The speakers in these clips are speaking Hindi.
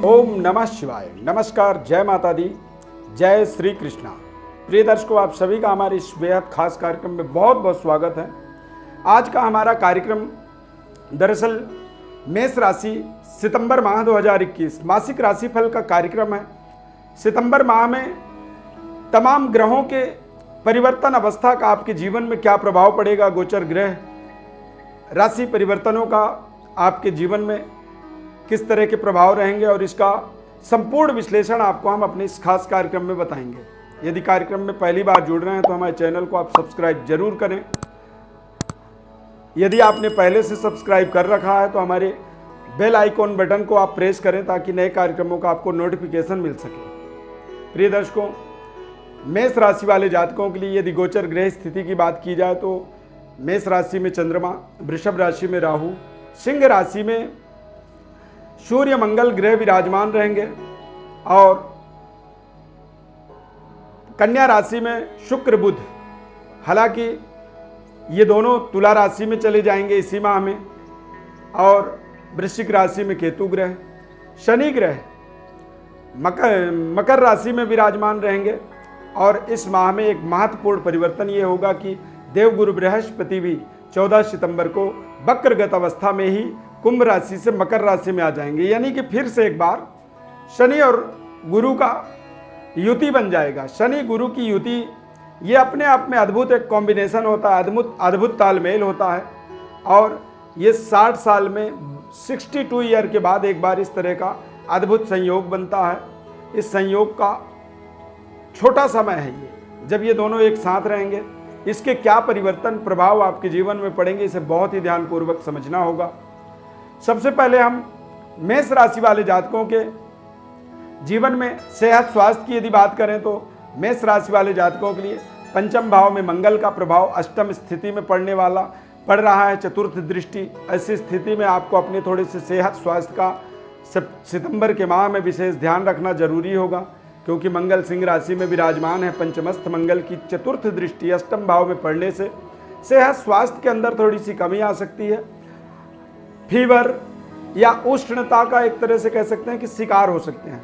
ओम नमः शिवाय। नमस्कार, जय माता दी, जय श्री कृष्णा। प्रिय दर्शकों, आप सभी का हमारे इस बेहद खास कार्यक्रम में बहुत बहुत स्वागत है। आज का हमारा कार्यक्रम दरअसल मेष राशि सितंबर माह 2021 मासिक राशिफल का कार्यक्रम है। सितंबर माह में तमाम ग्रहों के परिवर्तन अवस्था का आपके जीवन में क्या प्रभाव पड़ेगा, गोचर ग्रह राशि परिवर्तनों का आपके जीवन में किस तरह के प्रभाव रहेंगे और इसका संपूर्ण विश्लेषण आपको हम अपने इस खास कार्यक्रम में बताएंगे। यदि कार्यक्रम में पहली बार जुड़ रहे हैं तो हमारे चैनल को आप सब्सक्राइब जरूर करें। यदि आपने पहले से सब्सक्राइब कर रखा है तो हमारे बेल आइकॉन बटन को आप प्रेस करें ताकि नए कार्यक्रमों का आपको नोटिफिकेशन मिल सके। प्रिय दर्शकों, मेष राशि वाले जातकों के लिए यदि गोचर ग्रह स्थिति की बात की जाए तो मेष राशि में चंद्रमा, वृषभ राशि में राहु, सिंह राशि में सूर्य मंगल ग्रह विराजमान रहेंगे और कन्या राशि में शुक्र बुध। हालांकि ये दोनों तुला राशि में चले जाएंगे इसी माह में, और वृश्चिक राशि में केतु ग्रह, शनि ग्रह मकर राशि में विराजमान रहेंगे। और इस माह में एक महत्वपूर्ण परिवर्तन ये होगा कि देवगुरु बृहस्पति भी 14 सितंबर को वक्रगत अवस्था में ही कुंभ राशि से मकर राशि में आ जाएंगे, यानी कि फिर से एक बार शनि और गुरु का युति बन जाएगा। शनि गुरु की युति ये अपने आप में अद्भुत एक कॉम्बिनेशन होता है, अद्भुत तालमेल होता है। और ये 60 साल में 62 ईयर के बाद एक बार इस तरह का अद्भुत संयोग बनता है। इस संयोग का छोटा समय है ये, जब ये दोनों एक साथ रहेंगे। इसके क्या परिवर्तन प्रभाव आपके जीवन में पड़ेंगे, इसे बहुत ही ध्यानपूर्वक समझना होगा। सबसे पहले हम मेष राशि वाले जातकों के जीवन में सेहत स्वास्थ्य की यदि बात करें तो मेष राशि वाले जातकों के लिए पंचम भाव में मंगल का प्रभाव अष्टम स्थिति में पड़ रहा है, चतुर्थ दृष्टि। ऐसी स्थिति में आपको अपने थोड़े से सेहत स्वास्थ्य का सितंबर के माह में विशेष ध्यान रखना जरूरी होगा, क्योंकि मंगल सिंह राशि में विराजमान है। पंचमस्थ मंगल की चतुर्थ दृष्टि अष्टम भाव में पड़ने से सेहत स्वास्थ्य के अंदर थोड़ी सी कमी आ सकती है। फीवर या उष्णता का एक तरह से कह सकते हैं कि शिकार हो सकते हैं।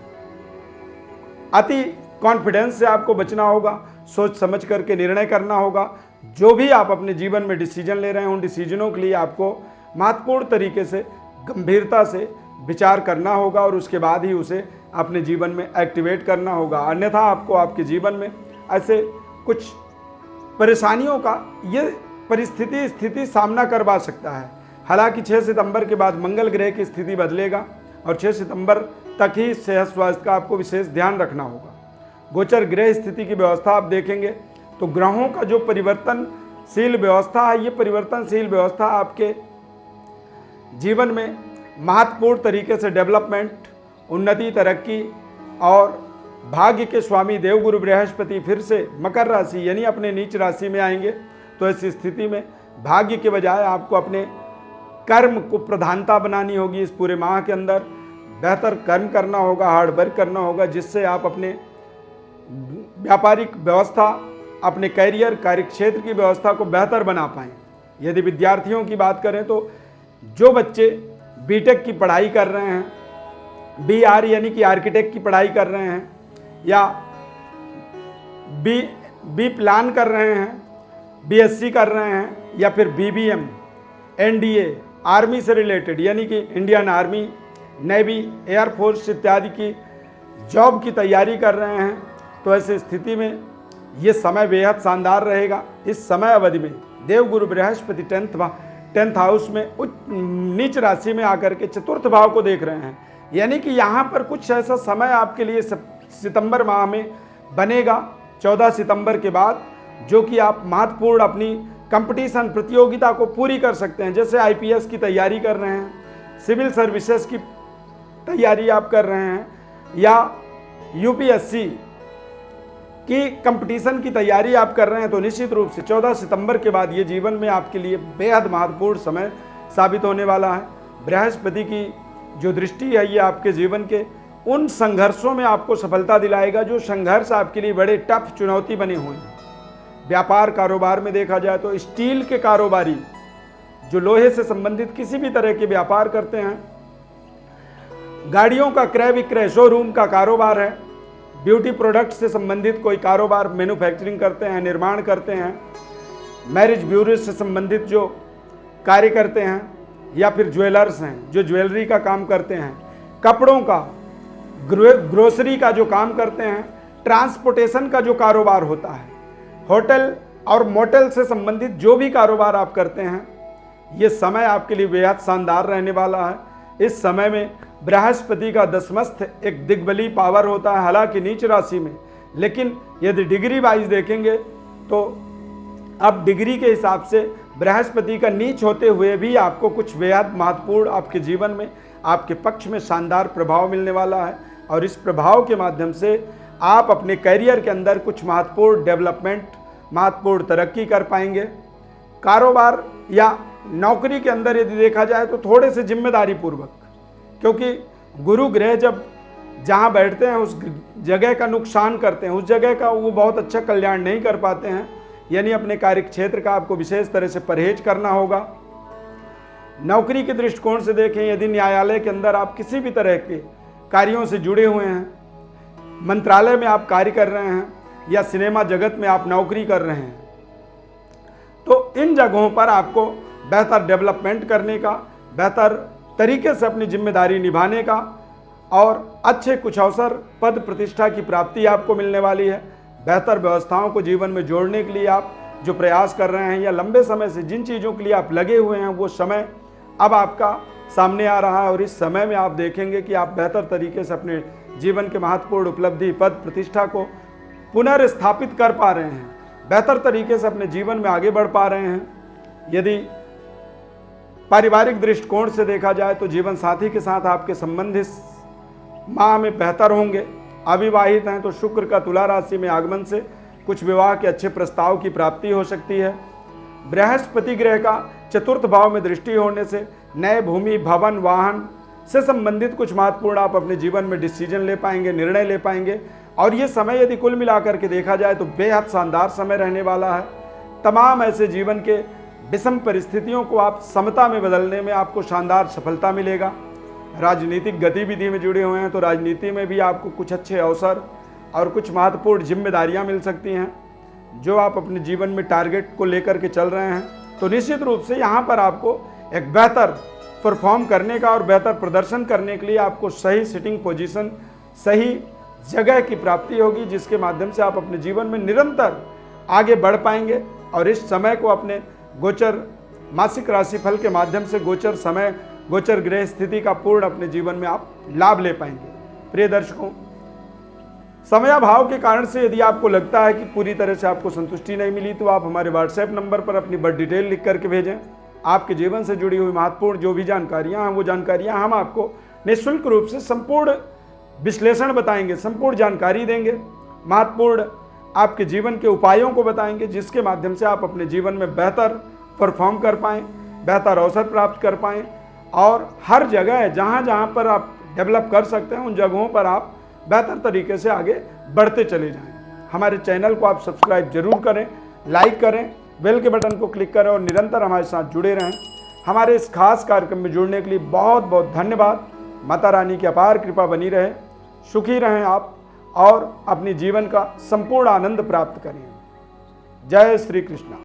अति कॉन्फिडेंस से आपको बचना होगा, सोच समझ करके निर्णय करना होगा। जो भी आप अपने जीवन में डिसीजन ले रहे हैं उन डिसीजनों के लिए आपको महत्वपूर्ण तरीके से गंभीरता से विचार करना होगा और उसके बाद ही उसे अपने जीवन में एक्टिवेट करना होगा। अन्यथा आपको आपके जीवन में ऐसे कुछ परेशानियों का ये स्थिति सामना करवा सकता है। हालांकि 6 सितंबर के बाद मंगल ग्रह की स्थिति बदलेगा और 6 सितंबर तक ही सेहत स्वास्थ्य का आपको विशेष ध्यान रखना होगा। गोचर ग्रह स्थिति की व्यवस्था आप देखेंगे तो ग्रहों का जो परिवर्तनशील व्यवस्था है, ये परिवर्तनशील व्यवस्था आपके जीवन में महत्वपूर्ण तरीके से डेवलपमेंट, उन्नति, तरक्की और भाग्य के स्वामी देवगुरु बृहस्पति फिर से मकर राशि यानी अपने नीच राशि में आएंगे। तो ऐसी स्थिति में भाग्य के बजाय आपको अपने कर्म को प्रधानता बनानी होगी। इस पूरे माह के अंदर बेहतर कर्म करना होगा, हार्ड वर्क करना होगा, जिससे आप अपने व्यापारिक व्यवस्था, अपने कैरियर कार्यक्षेत्र की व्यवस्था को बेहतर बना पाएं। यदि विद्यार्थियों की बात करें तो जो बच्चे बीटेक की पढ़ाई कर रहे हैं, बीआर यानी कि आर्किटेक्ट की पढ़ाई कर रहे हैं, या बी प्लान कर रहे हैं, बीएससी कर रहे हैं, या फिर बीबीएम, एनडीए, आर्मी से रिलेटेड यानी कि इंडियन आर्मी, नेवी, एयरफोर्स इत्यादि की जॉब की तैयारी कर रहे हैं, तो ऐसी स्थिति में ये समय बेहद शानदार रहेगा। इस समय अवधि में देवगुरु बृहस्पति 10th हाउस में नीच राशि में आकर के चतुर्थ भाव को देख रहे हैं, यानी कि यहाँ पर कुछ ऐसा समय आपके लिए सितंबर माह में बनेगा 14 सितंबर के बाद, जो कि आप महत्वपूर्ण अपनी कंपटीशन प्रतियोगिता को पूरी कर सकते हैं। जैसे आईपीएस की तैयारी कर रहे हैं, सिविल सर्विसेज की तैयारी आप कर रहे हैं, या यूपीएससी की कंपटीशन की तैयारी आप कर रहे हैं, तो निश्चित रूप से 14 सितंबर के बाद ये जीवन में आपके लिए बेहद महत्वपूर्ण समय साबित होने वाला है। बृहस्पति की जो दृष्टि है ये आपके जीवन के उन संघर्षों में आपको सफलता दिलाएगा जो संघर्ष आपके लिए बड़े टफ चुनौती बने हुए हैं। व्यापार कारोबार में देखा जाए तो स्टील के कारोबारी जो लोहे से संबंधित किसी भी तरह के व्यापार करते हैं गाड़ियों का क्रय विक्रय, शोरूम का कारोबार है, ब्यूटी प्रोडक्ट से संबंधित कोई कारोबार, मैन्युफैक्चरिंग करते हैं, निर्माण करते हैं, मैरिज ब्यूरो से संबंधित जो कार्य करते हैं, या फिर ज्वेलर्स हैं जो ज्वेलरी का काम करते हैं, कपड़ों का, ग्रोसरी का जो काम करते हैं, ट्रांसपोर्टेशन का जो कारोबार होता है, होटल और मोटेल से संबंधित जो भी कारोबार आप करते हैं, ये समय आपके लिए बेहद शानदार रहने वाला है। इस समय में बृहस्पति का दशमस्थ एक दिग्बली पावर होता है, हालांकि नीच राशि में, लेकिन यदि डिग्री वाइज देखेंगे तो अब डिग्री के हिसाब से बृहस्पति का नीच होते हुए भी आपको कुछ बेहद महत्वपूर्ण आपके जीवन में, आपके पक्ष में शानदार प्रभाव मिलने वाला है। और इस प्रभाव के माध्यम से आप अपने करियर के अंदर कुछ महत्वपूर्ण डेवलपमेंट, महत्वपूर्ण तरक्की कर पाएंगे। कारोबार या नौकरी के अंदर यदि देखा जाए तो थोड़े से जिम्मेदारी पूर्वक, क्योंकि गुरु ग्रह जब जहाँ बैठते हैं उस जगह का नुकसान करते हैं, उस जगह का वो बहुत अच्छा कल्याण नहीं कर पाते हैं, यानी अपने कार्य क्षेत्र का आपको विशेष तरह से परहेज करना होगा। नौकरी के दृष्टिकोण से देखें, यदि न्यायालय के अंदर आप किसी भी तरह के कार्यों से जुड़े हुए हैं, मंत्रालय में आप कार्य कर रहे हैं, या सिनेमा जगत में आप नौकरी कर रहे हैं, तो इन जगहों पर आपको बेहतर डेवलपमेंट करने का, बेहतर तरीके से अपनी जिम्मेदारी निभाने का और अच्छे कुछ अवसर, पद प्रतिष्ठा की प्राप्ति आपको मिलने वाली है। बेहतर व्यवस्थाओं को जीवन में जोड़ने के लिए आप जो प्रयास कर रहे हैं, या लंबे समय से जिन चीज़ों के लिए आप लगे हुए हैं, वो समय अब आपका सामने आ रहा है। और इस समय में आप देखेंगे कि आप बेहतर तरीके से अपने जीवन के महत्वपूर्ण उपलब्धि, पद प्रतिष्ठा को पुनर्स्थापित कर पा रहे हैं, बेहतर तरीके से अपने जीवन में आगे बढ़ पा रहे हैं। यदि पारिवारिक दृष्टिकोण से देखा जाए तो जीवन साथी के साथ आपके संबंध इस माह में बेहतर होंगे। अविवाहित हैं तो शुक्र का तुला राशि में आगमन से कुछ विवाह के अच्छे प्रस्ताव की प्राप्ति हो सकती है। बृहस्पति ग्रह का चतुर्थ भाव में दृष्टि होने से नए भूमि, भवन, वाहन से संबंधित कुछ महत्वपूर्ण आप अपने जीवन में डिसीजन ले पाएंगे, निर्णय ले पाएंगे। और ये समय यदि कुल मिलाकर के देखा जाए तो बेहद शानदार समय रहने वाला है। तमाम ऐसे जीवन के विषम परिस्थितियों को आप समता में बदलने में आपको शानदार सफलता मिलेगा। राजनीतिक गतिविधि में जुड़े हुए हैं तो राजनीति में भी आपको कुछ अच्छे अवसर और कुछ महत्वपूर्ण जिम्मेदारियां मिल सकती हैं। जो आप अपने जीवन में टारगेट को लेकर के चल रहे हैं तो निश्चित रूप से यहाँ पर आपको एक बेहतर परफॉर्म करने का और बेहतर प्रदर्शन करने के लिए आपको सही सिटिंग पोजीशन, सही जगह की प्राप्ति होगी, जिसके माध्यम से आप अपने जीवन में निरंतर आगे बढ़ पाएंगे। और इस समय को अपने गोचर मासिक राशिफल के माध्यम से गोचर समय, गोचर ग्रह स्थिति का पूर्ण अपने जीवन में आप लाभ ले पाएंगे। प्रिय दर्शकों, समयाभाव के कारण से यदि आपको लगता है कि पूरी तरह से आपको संतुष्टि नहीं मिली तो आप हमारे व्हाट्सएप नंबर पर अपनी बर्थ डिटेल लिख करके भेजें। आपके जीवन से जुड़ी हुई महत्वपूर्ण जो भी जानकारियां हैं वो जानकारियां हम आपको निःशुल्क रूप से संपूर्ण विश्लेषण बताएंगे, संपूर्ण जानकारी देंगे, महत्वपूर्ण आपके जीवन के उपायों को बताएंगे, जिसके माध्यम से आप अपने जीवन में बेहतर परफॉर्म कर पाएँ, बेहतर अवसर प्राप्त कर पाएँ और हर जगह जहाँ जहाँ पर आप डेवलप कर सकते हैं उन जगहों पर आप बेहतर तरीके से आगे बढ़ते चले जाएं। हमारे चैनल को आप सब्सक्राइब जरूर करें, लाइक करें, बेल के बटन को क्लिक करें और निरंतर हमारे साथ जुड़े रहें। हमारे इस खास कार्यक्रम में जुड़ने के लिए बहुत बहुत धन्यवाद। माता रानी की अपार कृपा बनी रहे, सुखी रहें आप और अपनी जीवन का संपूर्ण आनंद प्राप्त करें। जय श्री कृष्ण।